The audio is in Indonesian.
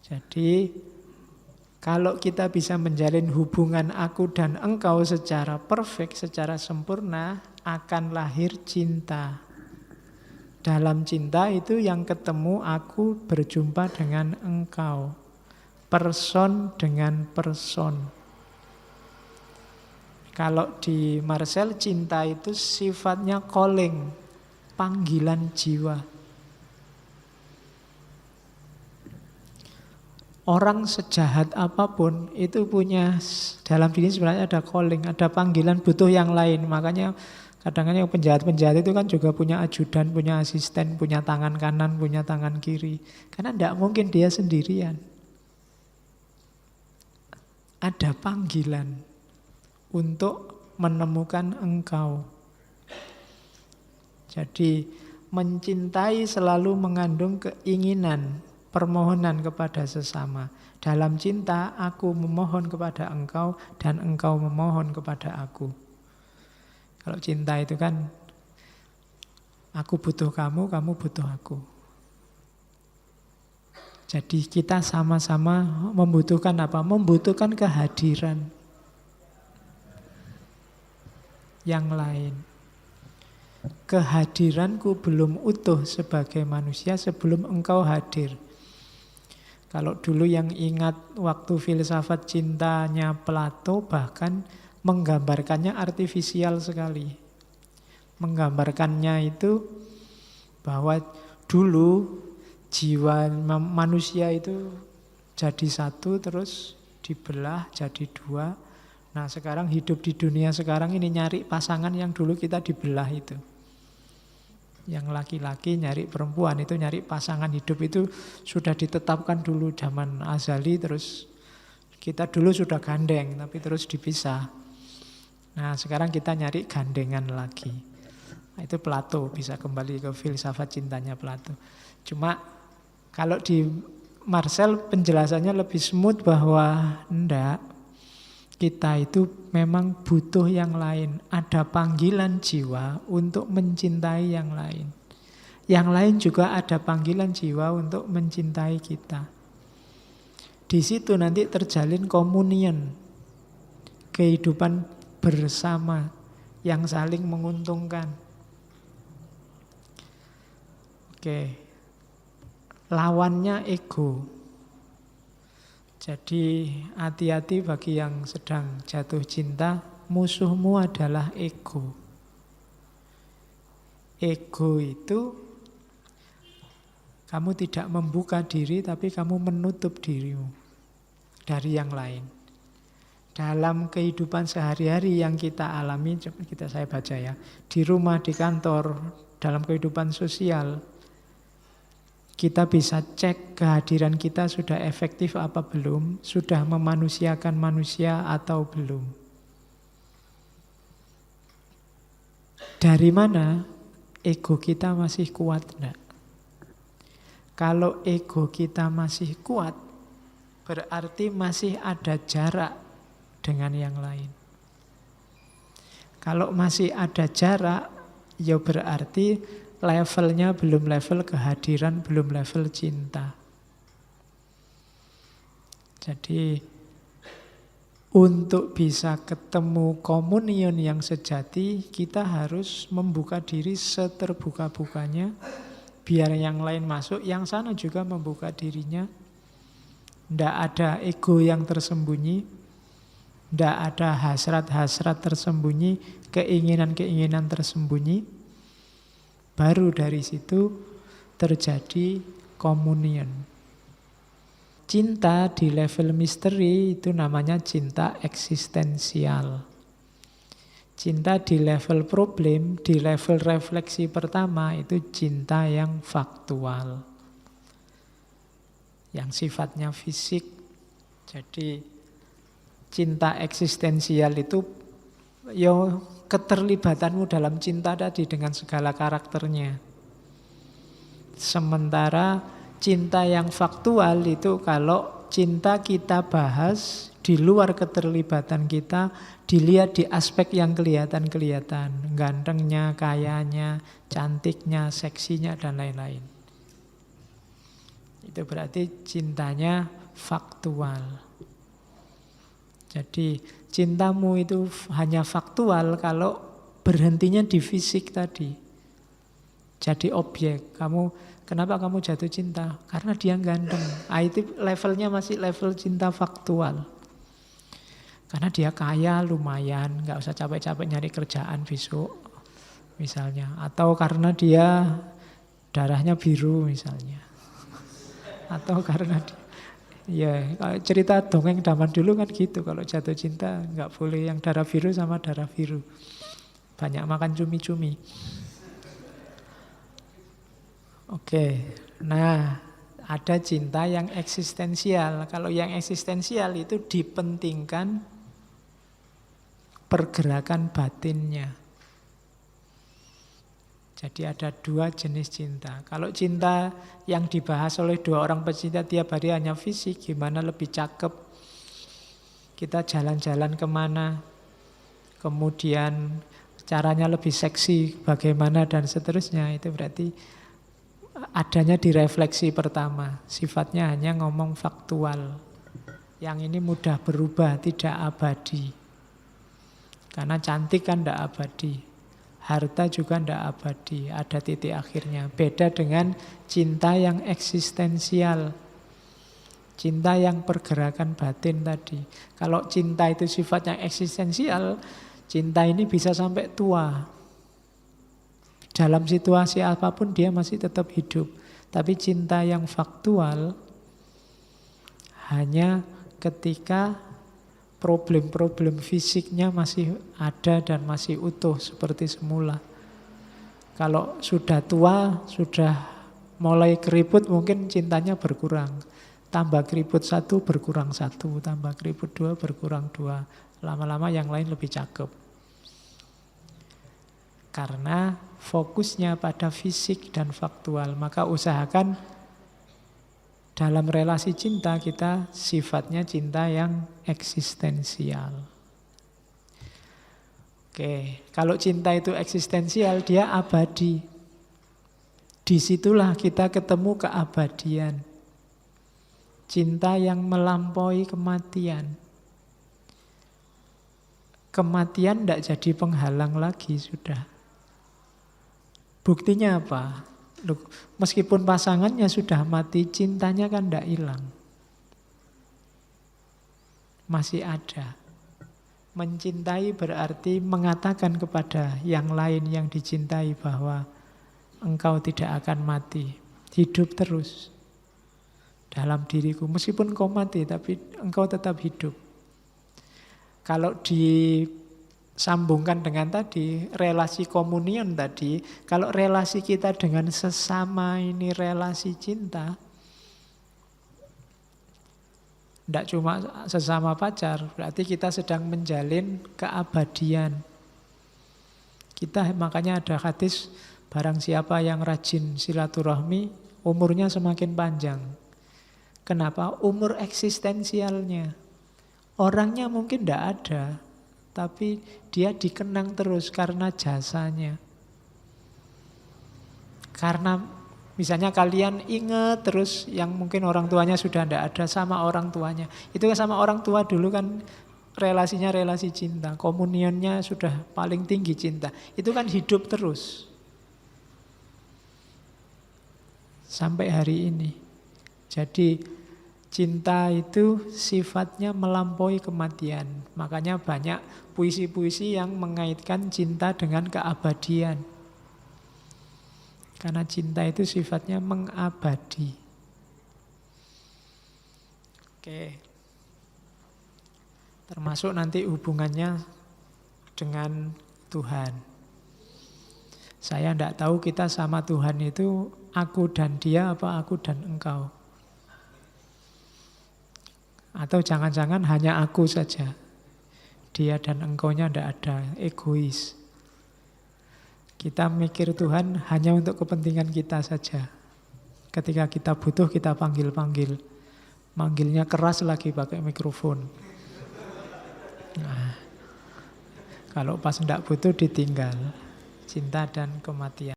Jadi kalau kita bisa menjalin hubungan aku dan engkau secara perfect, secara sempurna, akan lahir cinta. Dalam cinta itu yang ketemu aku berjumpa dengan engkau. Person dengan person. Kalau di Marcel cinta itu sifatnya calling, panggilan jiwa. Orang sejahat apapun itu punya, dalam diri sebenarnya ada calling, ada panggilan butuh yang lain. Makanya kadang-kadang yang penjahat-penjahat itu kan juga punya ajudan, punya asisten, punya tangan kanan, punya tangan kiri. Karena tidak mungkin dia sendirian. Ada panggilan untuk menemukan engkau. Jadi mencintai selalu mengandung keinginan, permohonan kepada sesama. Dalam cinta aku memohon kepada engkau dan engkau memohon kepada aku. Kalau cinta itu kan aku butuh kamu, kamu butuh aku. Jadi kita sama-sama membutuhkan apa? Membutuhkan kehadiran yang lain. Kehadiranku belum utuh sebagai manusia sebelum engkau hadir. Kalau dulu yang ingat waktu filsafat cintanya Plato bahkan menggambarkannya artifisial sekali. Menggambarkannya itu bahwa dulu jiwa manusia itu jadi satu terus dibelah jadi dua. Nah sekarang hidup di dunia sekarang ini nyari pasangan yang dulu kita dibelah itu. Yang laki-laki nyari perempuan itu nyari pasangan hidup itu sudah ditetapkan dulu zaman azali, terus kita dulu sudah gandeng tapi terus dipisah. Nah sekarang kita nyari gandengan lagi. Nah, itu Plato, bisa kembali ke filsafat cintanya Plato. Cuma kalau di Marcel penjelasannya lebih smooth bahwa enggak, kita itu memang butuh yang lain. Ada panggilan jiwa untuk mencintai yang lain. Yang lain juga ada panggilan jiwa untuk mencintai kita. Di situ nanti terjalin komunion, kehidupan bersama yang saling menguntungkan. Oke, lawannya ego. Jadi hati-hati bagi yang sedang jatuh cinta, musuhmu adalah ego. Ego itu kamu tidak membuka diri tapi kamu menutup dirimu dari yang lain. Dalam kehidupan sehari-hari yang kita alami, saya baca ya, di rumah, di kantor, dalam kehidupan sosial, kita bisa cek kehadiran kita sudah efektif apa belum, sudah memanusiakan manusia atau belum. Dari mana ego kita masih kuat? Enggak. Kalau ego kita masih kuat, berarti masih ada jarak dengan yang lain. Kalau masih ada jarak, ya berarti levelnya belum level kehadiran, belum level cinta. Jadi untuk bisa ketemu komunion yang sejati, kita harus membuka diri seterbuka-bukanya, biar yang lain masuk, yang sana juga membuka dirinya. Tidak ada ego yang tersembunyi, tidak ada hasrat-hasrat tersembunyi, keinginan-keinginan tersembunyi. Baru dari situ terjadi komunion. Cinta di level misteri itu namanya cinta eksistensial. Cinta di level problem, di level refleksi pertama itu cinta yang faktual. Yang sifatnya fisik. Jadi cinta eksistensial itu keterlibatanmu dalam cinta tadi dengan segala karakternya. Sementara cinta yang faktual itu kalau cinta kita bahas di luar keterlibatan kita, dilihat di aspek yang kelihatan-kelihatan. Gantengnya, kayanya, cantiknya, seksinya, dan lain-lain. Itu berarti cintanya faktual. Jadi cintamu itu hanya faktual kalau berhentinya di fisik tadi. Jadi objek. Kenapa kamu jatuh cinta? Karena dia ganteng. Itu levelnya masih level cinta faktual. Karena dia kaya lumayan, nggak usah capek-capek nyari kerjaan besok misalnya. Atau karena dia darahnya biru misalnya. Atau karena ya, cerita dongeng zaman dulu kan gitu. Kalau jatuh cinta nggak boleh yang darah biru sama darah biru. Banyak makan cumi-cumi. Oke, nah ada cinta yang eksistensial. Kalau yang eksistensial itu dipentingkan pergerakan batinnya. Jadi ada dua jenis cinta. Kalau cinta yang dibahas oleh dua orang pecinta tiap hari hanya fisik, gimana lebih cakep, kita jalan-jalan kemana, kemudian caranya lebih seksi, bagaimana dan seterusnya, itu berarti adanya di refleksi pertama. Sifatnya hanya ngomong faktual. Yang ini mudah berubah, tidak abadi. Karena cantik kan tidak abadi. Harta juga tidak abadi, ada titik akhirnya. Beda dengan cinta yang eksistensial. Cinta yang pergerakan batin tadi. Kalau cinta itu sifatnya eksistensial, cinta ini bisa sampai tua. Dalam situasi apapun dia masih tetap hidup. Tapi cinta yang faktual hanya ketika problem-problem fisiknya masih ada dan masih utuh seperti semula. Kalau sudah tua, sudah mulai keriput, mungkin cintanya berkurang. Tambah keriput satu, berkurang satu. Tambah keriput dua, berkurang dua. Lama-lama yang lain lebih cakep. Karena fokusnya pada fisik dan faktual. Maka usahakan dalam relasi cinta kita sifatnya cinta yang eksistensial. Oke, kalau cinta itu eksistensial, dia abadi. Disitulah kita ketemu keabadian. Cinta yang melampaui kematian. Kematian tidak jadi penghalang lagi sudah. Buktinya apa? Loh, meskipun pasangannya sudah mati, cintanya kan tidak hilang. Masih ada. Mencintai berarti mengatakan kepada yang lain yang dicintai bahwa engkau tidak akan mati. Hidup terus dalam diriku. Meskipun kau mati, tapi engkau tetap hidup. Kalau disambungkan dengan tadi, relasi komunion tadi, kalau relasi kita dengan sesama ini relasi cinta, tidak cuma sesama pacar, berarti kita sedang menjalin keabadian. Kita makanya ada hadis, barang siapa yang rajin silaturahmi, umurnya semakin panjang. Kenapa? Umur eksistensialnya. Orangnya mungkin tidak ada, tapi dia dikenang terus karena jasanya. Karena misalnya kalian ingat terus yang mungkin orang tuanya sudah tidak ada sama orang tuanya. Itu kan sama orang tua dulu kan relasinya relasi cinta. Komunionnya sudah paling tinggi cinta. Itu kan hidup terus. Sampai hari ini. Jadi cinta itu sifatnya melampaui kematian. Makanya banyak puisi-puisi yang mengaitkan cinta dengan keabadian. Karena cinta itu sifatnya mengabadi. Oke. Termasuk nanti hubungannya dengan Tuhan. Saya tidak tahu kita sama Tuhan itu aku dan dia apa aku dan engkau. Atau jangan-jangan hanya aku saja. Dia dan engkaunya tidak ada, egois. Kita mikir Tuhan hanya untuk kepentingan kita saja. Ketika kita butuh, kita panggil-panggil. Manggilnya keras lagi pakai mikrofon. Nah, kalau pas tidak butuh ditinggal. Cinta dan kematian.